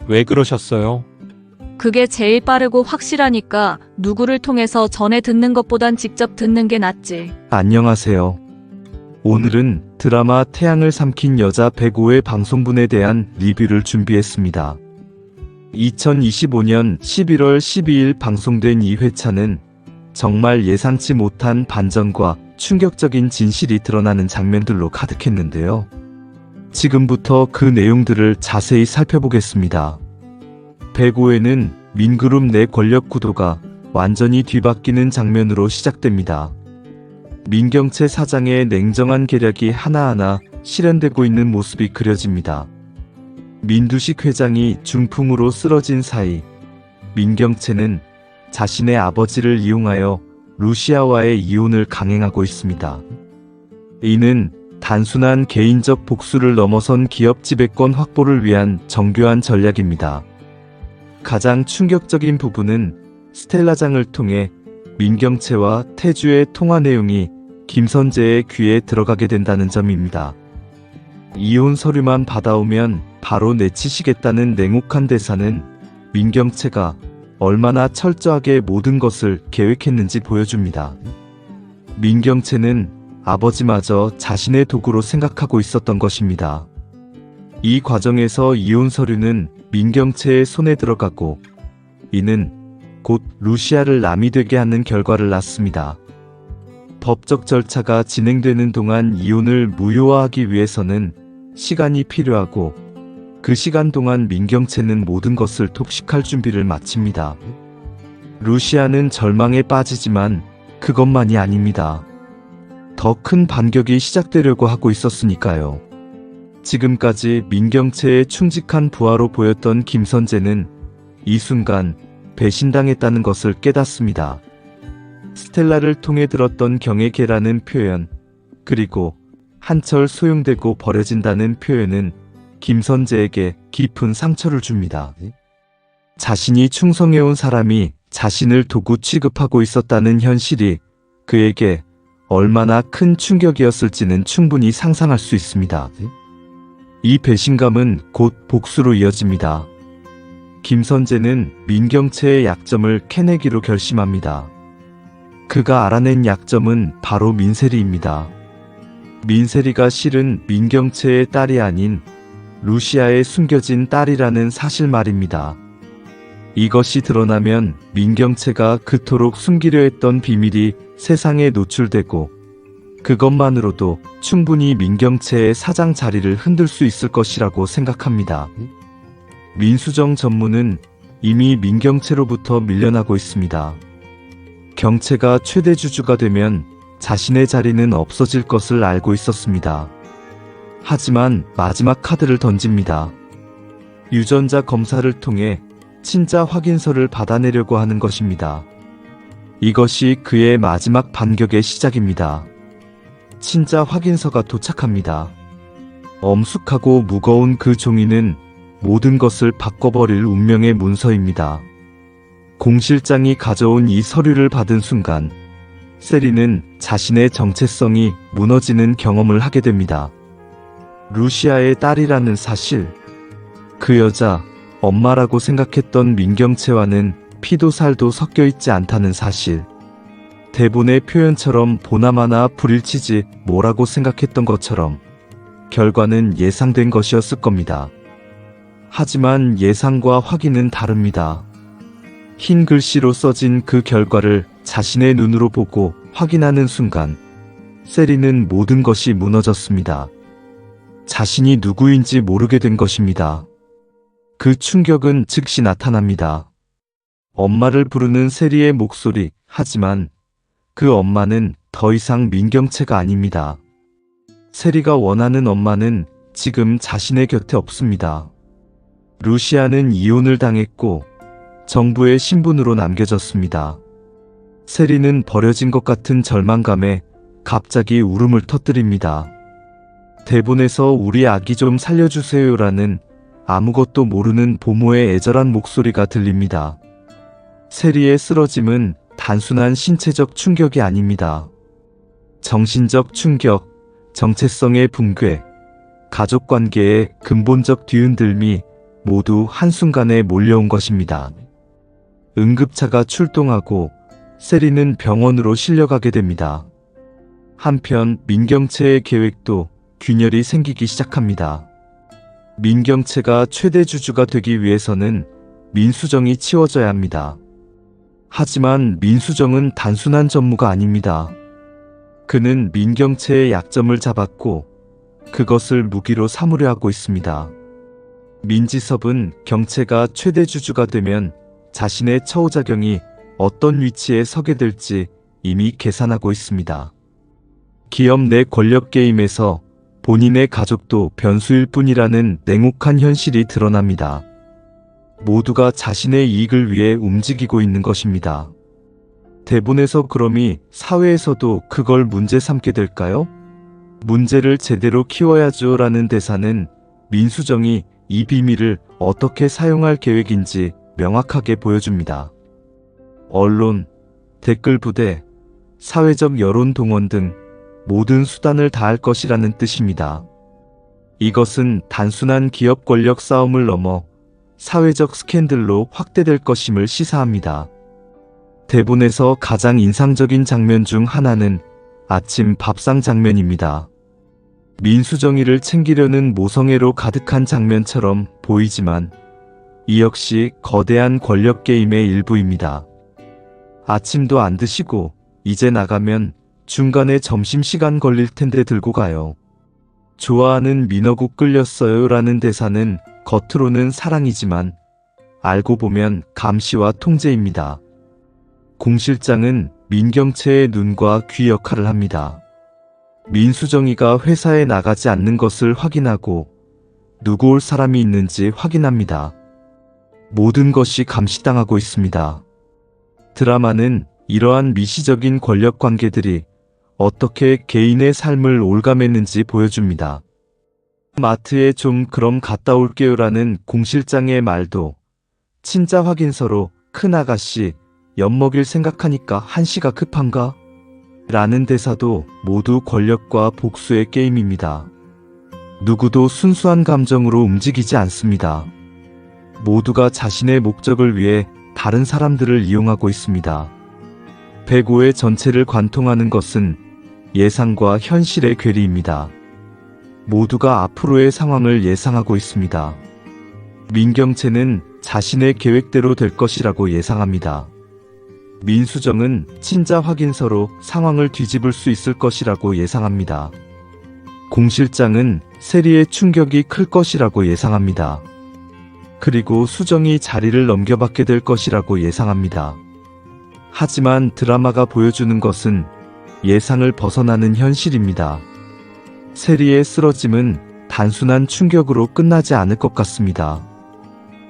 왜 그러셨어요? 그게 제일 빠르고 확실하니까 누구를 통해서 전해 듣는 것보단 직접 듣는 게 낫지. 안녕하세요. 오늘은 드라마 태양을 삼킨 여자 105의 방송분에 대한 리뷰를 준비했습니다. 2025년 11월 12일 방송된 이 회차는 정말 예상치 못한 반전과 충격적인 진실이 드러나는 장면들로 가득했는데요. 지금부터 그 내용들을 자세히 살펴보겠습니다. 105회는 민그룹 내 권력 구도가 완전히 뒤바뀌는 장면으로 시작됩니다. 민경채 사장의 냉정한 계략이 하나하나 실현되고 있는 모습이 그려집니다. 민두식 회장이 중풍으로 쓰러진 사이 민경채는 자신의 아버지를 이용하여 루시아와의 이혼을 강행하고 있습니다. 이는 단순한 개인적 복수를 넘어선 기업 지배권 확보를 위한 정교한 전략입니다. 가장 충격적인 부분은 스텔라장을 통해 민경채와 태주의 통화 내용이 김선재의 귀에 들어가게 된다는 점입니다. 이혼 서류만 받아오면 바로 내치시겠다는 냉혹한 대사는 민경채가 얼마나 철저하게 모든 것을 계획했는지 보여줍니다. 민경채는 아버지마저 자신의 도구로 생각하고 있었던 것입니다. 이 과정에서 이혼 서류는 민경채의 손에 들어가고 이는 곧 루시아를 남이 되게 하는 결과를 낳습니다. 법적 절차가 진행되는 동안 이혼을 무효화하기 위해서는 시간이 필요하고 그 시간 동안 민경채는 모든 것을 독식할 준비를 마칩니다. 루시아는 절망에 빠지지만 그것만이 아닙니다. 더 큰 반격이 시작되려고 하고 있었으니까요. 지금까지 민경채의 충직한 부하로 보였던 김선재는 이 순간 배신당했다는 것을 깨닫습니다. 스텔라를 통해 들었던 경애계라는 표현, 그리고 한철 소용되고 버려진다는 표현은 김선재에게 깊은 상처를 줍니다. 자신이 충성해온 사람이 자신을 도구 취급하고 있었다는 현실이 그에게 얼마나 큰 충격이었을지는 충분히 상상할 수 있습니다. 이 배신감은 곧 복수로 이어집니다. 김선재는 민경채의 약점을 캐내기로 결심합니다. 그가 알아낸 약점은 바로 민세리입니다. 민세리가 실은 민경채의 딸이 아닌 루시아의 숨겨진 딸이라는 사실 말입니다. 이것이 드러나면 민경채가 그토록 숨기려 했던 비밀이 세상에 노출되고 그것만으로도 충분히 민경채의 사장 자리를 흔들 수 있을 것이라고 생각합니다. 민수정 전무는 이미 민경채로부터 밀려나고 있습니다. 경채가 최대 주주가 되면 자신의 자리는 없어질 것을 알고 있었습니다. 하지만 마지막 카드를 던집니다. 유전자 검사를 통해 친자 확인서를 받아내려고 하는 것입니다. 이것이 그의 마지막 반격의 시작입니다. 친자 확인서가 도착합니다. 엄숙하고 무거운 그 종이는 모든 것을 바꿔버릴 운명의 문서입니다. 공 실장이 가져온 이 서류를 받은 순간 세리는 자신의 정체성이 무너지는 경험을 하게 됩니다. 루시아의 딸이라는 사실, 그 여자 엄마라고 생각했던 민경채와는 피도 살도 섞여 있지 않다는 사실, 대본의 표현처럼 보나마나 불일치지 뭐라고 생각했던 것처럼 결과는 예상된 것이었을 겁니다. 하지만 예상과 확인은 다릅니다. 흰 글씨로 써진 그 결과를 자신의 눈으로 보고 확인하는 순간 세리는 모든 것이 무너졌습니다. 자신이 누구인지 모르게 된 것입니다. 그 충격은 즉시 나타납니다. 엄마를 부르는 세리의 목소리, 하지만 그 엄마는 더 이상 민경채가 아닙니다. 세리가 원하는 엄마는 지금 자신의 곁에 없습니다. 루시아는 이혼을 당했고 정부의 신분으로 남겨졌습니다. 세리는 버려진 것 같은 절망감에 갑자기 울음을 터뜨립니다. 대본에서 우리 아기 좀 살려주세요라는 아무것도 모르는 보모의 애절한 목소리가 들립니다. 세리의 쓰러짐은 단순한 신체적 충격이 아닙니다. 정신적 충격, 정체성의 붕괴, 가족관계의 근본적 뒤흔들미, 모두 한순간에 몰려온 것입니다. 응급차가 출동하고 세리는 병원으로 실려가게 됩니다. 한편 민경채의 계획도 균열이 생기기 시작합니다. 민경채가 최대 주주가 되기 위해서는 민수정이 치워져야 합니다. 하지만 민수정은 단순한 전무가 아닙니다. 그는 민경채의 약점을 잡았고 그것을 무기로 삼으려 하고 있습니다. 민지섭은 경채가 최대 주주가 되면 자신의 처우자경이 어떤 위치에 서게 될지 이미 계산하고 있습니다. 기업 내 권력 게임에서 본인의 가족도 변수일 뿐이라는 냉혹한 현실이 드러납니다. 모두가 자신의 이익을 위해 움직이고 있는 것입니다. 대본에서 그럼이 사회에서도 그걸 문제 삼게 될까요? 문제를 제대로 키워야죠 라는 대사는 민수정이 이 비밀을 어떻게 사용할 계획인지 명확하게 보여줍니다. 언론, 댓글 부대, 사회적 여론 동원 등 모든 수단을 다할 것이라는 뜻입니다. 이것은 단순한 기업 권력 싸움을 넘어 사회적 스캔들로 확대될 것임을 시사합니다. 대본에서 가장 인상적인 장면 중 하나는 아침 밥상 장면입니다. 민수정이를 챙기려는 모성애로 가득한 장면처럼 보이지만 이 역시 거대한 권력 게임의 일부입니다. 아침도 안 드시고 이제 나가면 중간에 점심시간 걸릴 텐데 들고 가요. 좋아하는 민어국 끓였어요 라는 대사는 겉으로는 사랑이지만 알고 보면 감시와 통제입니다. 공 실장은 민경채의 눈과 귀 역할을 합니다. 민수정이가 회사에 나가지 않는 것을 확인하고 누구 올 사람이 있는지 확인합니다. 모든 것이 감시당하고 있습니다. 드라마는 이러한 미시적인 권력 관계들이 어떻게 개인의 삶을 올가맸는지 보여줍니다. 마트에 좀 그럼 갔다 올게요라는 공 실장의 말도 친자 확인서로 큰아가씨 엿 먹일 생각하니까 한시가 급한가? 라는 대사도 모두 권력과 복수의 게임입니다. 누구도 순수한 감정으로 움직이지 않습니다. 모두가 자신의 목적을 위해 다른 사람들을 이용하고 있습니다. 105의 전체를 관통하는 것은 예상과 현실의 괴리입니다. 모두가 앞으로의 상황을 예상하고 있습니다. 민경채는 자신의 계획대로 될 것이라고 예상합니다. 민수정은 친자 확인서로 상황을 뒤집을 수 있을 것이라고 예상합니다. 공 실장은 세리의 충격이 클 것이라고 예상합니다. 그리고 수정이 자리를 넘겨받게 될 것이라고 예상합니다. 하지만 드라마가 보여주는 것은 예상을 벗어나는 현실입니다. 세리의 쓰러짐은 단순한 충격으로 끝나지 않을 것 같습니다.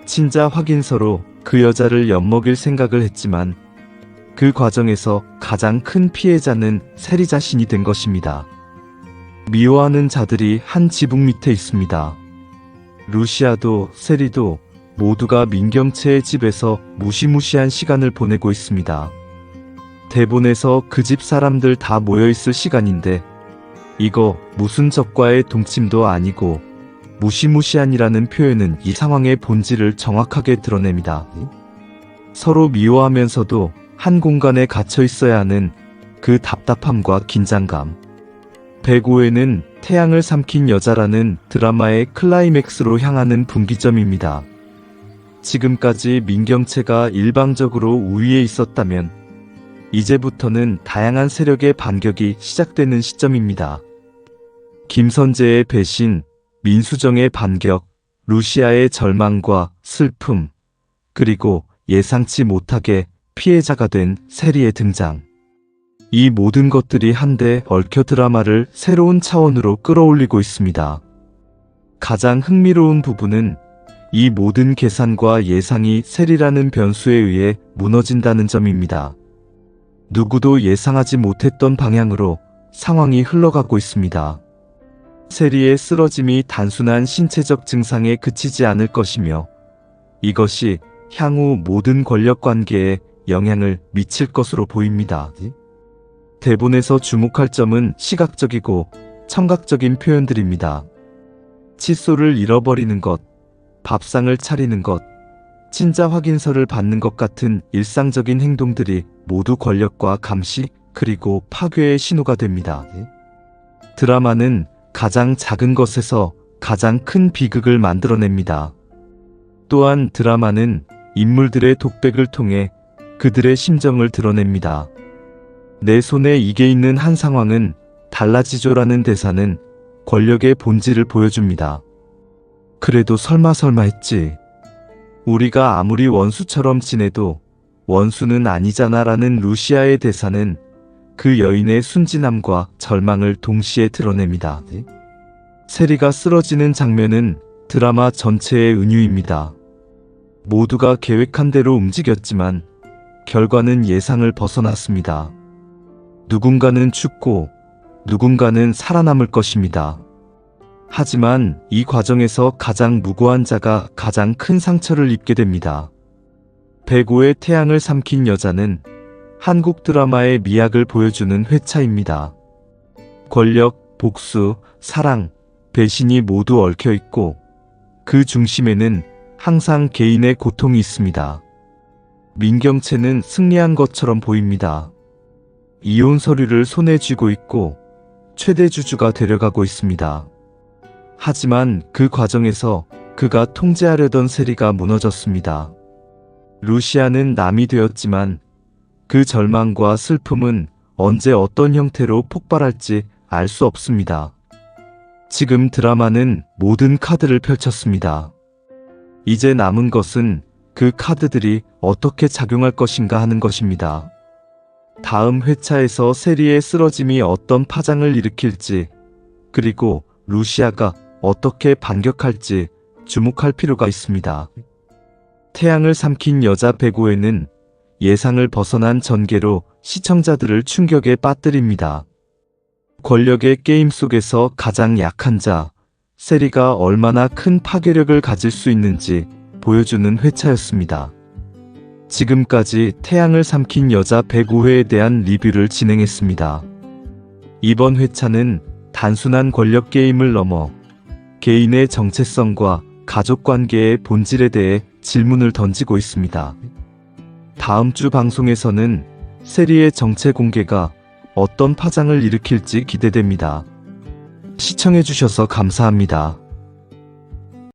친자 확인서로 그 여자를 엿먹일 생각을 했지만 그 과정에서 가장 큰 피해자는 세리 자신이 된 것입니다. 미워하는 자들이 한 지붕 밑에 있습니다. 루시아도 세리도 모두가 민경채의 집에서 무시무시한 시간을 보내고 있습니다. 대본에서 그 집 사람들 다 모여있을 시간인데 이거 무슨 적과의 동침도 아니고 무시무시한이라는 표현은 이 상황의 본질을 정확하게 드러냅니다. 서로 미워하면서도 한 공간에 갇혀 있어야 하는 그 답답함과 긴장감. 105회는 태양을 삼킨 여자라는 드라마의 클라이맥스로 향하는 분기점입니다. 지금까지 민경채가 일방적으로 우위에 있었다면 이제부터는 다양한 세력의 반격이 시작되는 시점입니다. 김선재의 배신, 민수정의 반격, 루시아의 절망과 슬픔, 그리고 예상치 못하게 피해자가 된 세리의 등장. 이 모든 것들이 한데 얽혀 드라마를 새로운 차원으로 끌어올리고 있습니다. 가장 흥미로운 부분은 이 모든 계산과 예상이 세리라는 변수에 의해 무너진다는 점입니다. 누구도 예상하지 못했던 방향으로 상황이 흘러가고 있습니다. 세리의 쓰러짐이 단순한 신체적 증상에 그치지 않을 것이며 이것이 향후 모든 권력 관계에 영향을 미칠 것으로 보입니다. 대본에서 주목할 점은 시각적이고 청각적인 표현들입니다. 칫솔을 잃어버리는 것, 밥상을 차리는 것, 친자 확인서를 받는 것 같은 일상적인 행동들이 모두 권력과 감시 그리고 파괴의 신호가 됩니다. 드라마는 가장 작은 것에서 가장 큰 비극을 만들어냅니다. 또한 드라마는 인물들의 독백을 통해 그들의 심정을 드러냅니다. 내 손에 이게 있는 한 상황은 달라지죠라는 대사는 권력의 본질을 보여줍니다. 그래도 설마 했지. 우리가 아무리 원수처럼 지내도 원수는 아니잖아라는 루시아의 대사는 그 여인의 순진함과 절망을 동시에 드러냅니다. 세리가 쓰러지는 장면은 드라마 전체의 은유입니다. 모두가 계획한 대로 움직였지만 결과는 예상을 벗어났습니다. 누군가는 죽고 누군가는 살아남을 것입니다. 하지만 이 과정에서 가장 무고한 자가 가장 큰 상처를 입게 됩니다. 105의 태양을 삼킨 여자는 한국 드라마의 미학을 보여주는 회차입니다. 권력, 복수, 사랑, 배신이 모두 얽혀 있고 그 중심에는 항상 개인의 고통이 있습니다. 민경채는 승리한 것처럼 보입니다. 이혼 서류를 손에 쥐고 있고 최대 주주가 되려가고 있습니다. 하지만 그 과정에서 그가 통제하려던 세리가 무너졌습니다. 루시아는 남이 되었지만 그 절망과 슬픔은 언제 어떤 형태로 폭발할지 알 수 없습니다. 지금 드라마는 모든 카드를 펼쳤습니다. 이제 남은 것은 그 카드들이 어떻게 작용할 것인가 하는 것입니다. 다음 회차에서 세리의 쓰러짐이 어떤 파장을 일으킬지, 그리고 루시아가 어떻게 반격할지 주목할 필요가 있습니다. 태양을 삼킨 여자 105회는 예상을 벗어난 전개로 시청자들을 충격에 빠뜨립니다. 권력의 게임 속에서 가장 약한 자, 세리가 얼마나 큰 파괴력을 가질 수 있는지 보여주는 회차였습니다. 지금까지 태양을 삼킨 여자 105회에 대한 리뷰를 진행했습니다. 이번 회차는 단순한 권력 게임을 넘어 개인의 정체성과 가족관계의 본질에 대해 질문을 던지고 있습니다. 다음 주 방송에서는 세리의 정체 공개가 어떤 파장을 일으킬지 기대됩니다. 시청해주셔서 감사합니다.